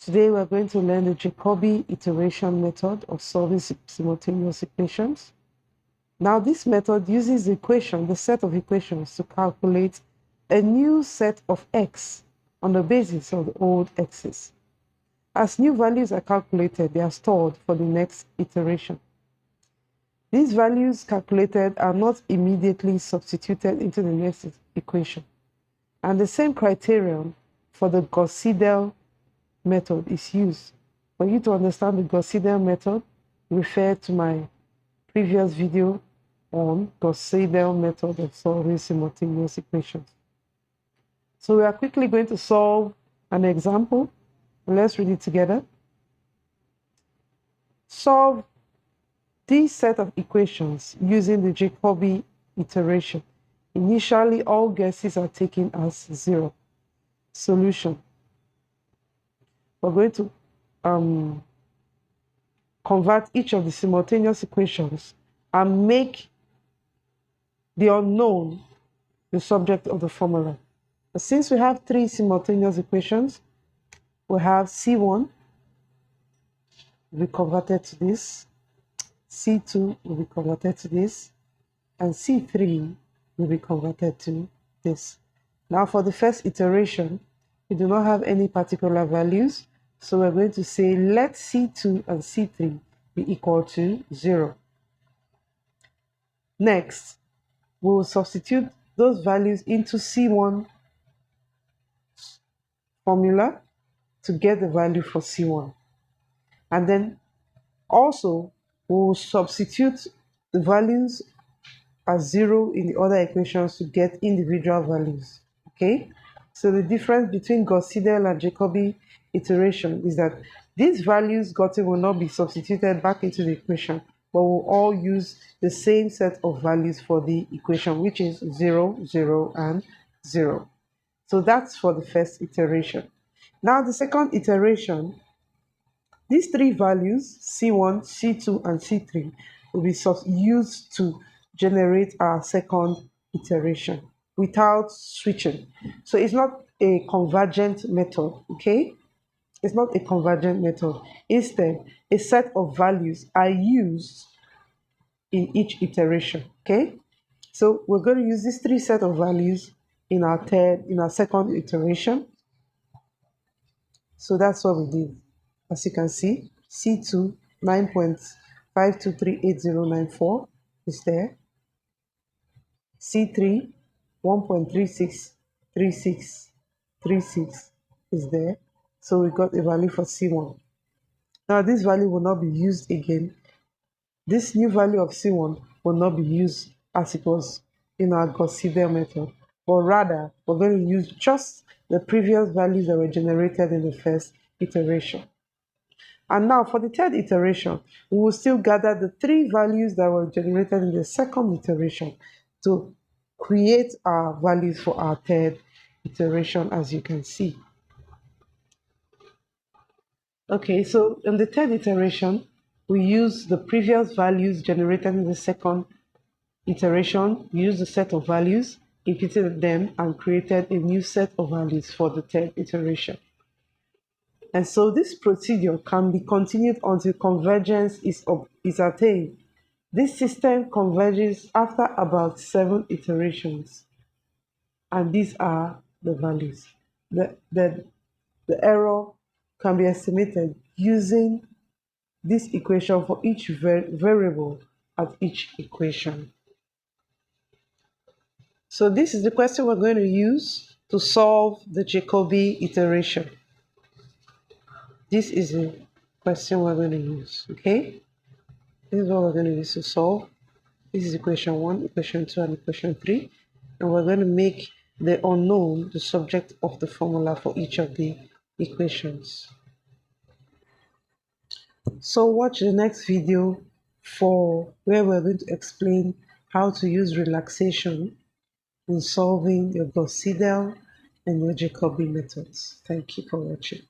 Today we're going to learn the Jacobi iteration method of solving simultaneous equations. Now this method uses the set of equations to calculate a new set of x on the basis of the old x's. As new values are calculated, they are stored for the next iteration. These values calculated are not immediately substituted into the next equation. And the same criterion for the Gauss-Seidel method is used. For you to understand the Gauss-Seidel method, refer to my previous video on Gauss-Seidel method of solving simultaneous equations. So we are quickly going to solve an example. Let's read it together. Solve this set of equations using the Jacobi iteration. Initially, all guesses are taken as 0. Solution. We're going to convert each of the simultaneous equations and make the unknown the subject of the formula. But since we have 3 simultaneous equations, we have C1 will be converted to this, C2 will be converted to this, and C3 will be converted to this. Now for the first iteration, we do not have any particular values, so we're going to say let C2 and C3 be equal to 0. Next, we will substitute those values into C1 formula to get the value for C1. And then also, we will substitute the values as 0 in the other equations to get individual values. Okay? So the difference between Gauss-Seidel and Jacobi iteration is that these values gotten will not be substituted back into the equation, but we'll all use the same set of values for the equation, which is 0, 0, and 0. So that's for the first iteration. Now the second iteration, these 3 values, C1, C2, and C3, will be used to generate our second iteration without switching. So it's not a convergent method, okay? It's not a convergent method. Instead, a set of values are used in each iteration, okay? So we're going to use these 3 sets of values in our second iteration. So that's what we did. As you can see, C2 9.52388094 is there. C3 1.363636 is there. So we got a value for C1. Now this value will not be used again. This new value of C1 will not be used as it was in our Gauss-Seidel method, but rather we're going to use just the previous values that were generated in the first iteration. And now for the third iteration, we will still gather the 3 values that were generated in the second iteration to create our values for our third iteration, as you can see. Okay, so in the third iteration, we use the previous values generated in the second iteration, we used the set of values, imputed them, and created a new set of values for the third iteration. And so this procedure can be continued until convergence is attained. This system converges after about 7 iterations. And these are the values. The error can be estimated using this equation for each variable at each equation. So this is the question we're going to use to solve the Jacobi iteration. This is the question we're going to use, okay? This is what we're going to use to solve. This is equation 1, equation 2, and equation 3. And we're going to make the unknown the subject of the formula for each of the equations. So watch the next video for where we're going to explain how to use relaxation in solving your Gauss-Seidel and your Jacobi methods. Thank you for watching.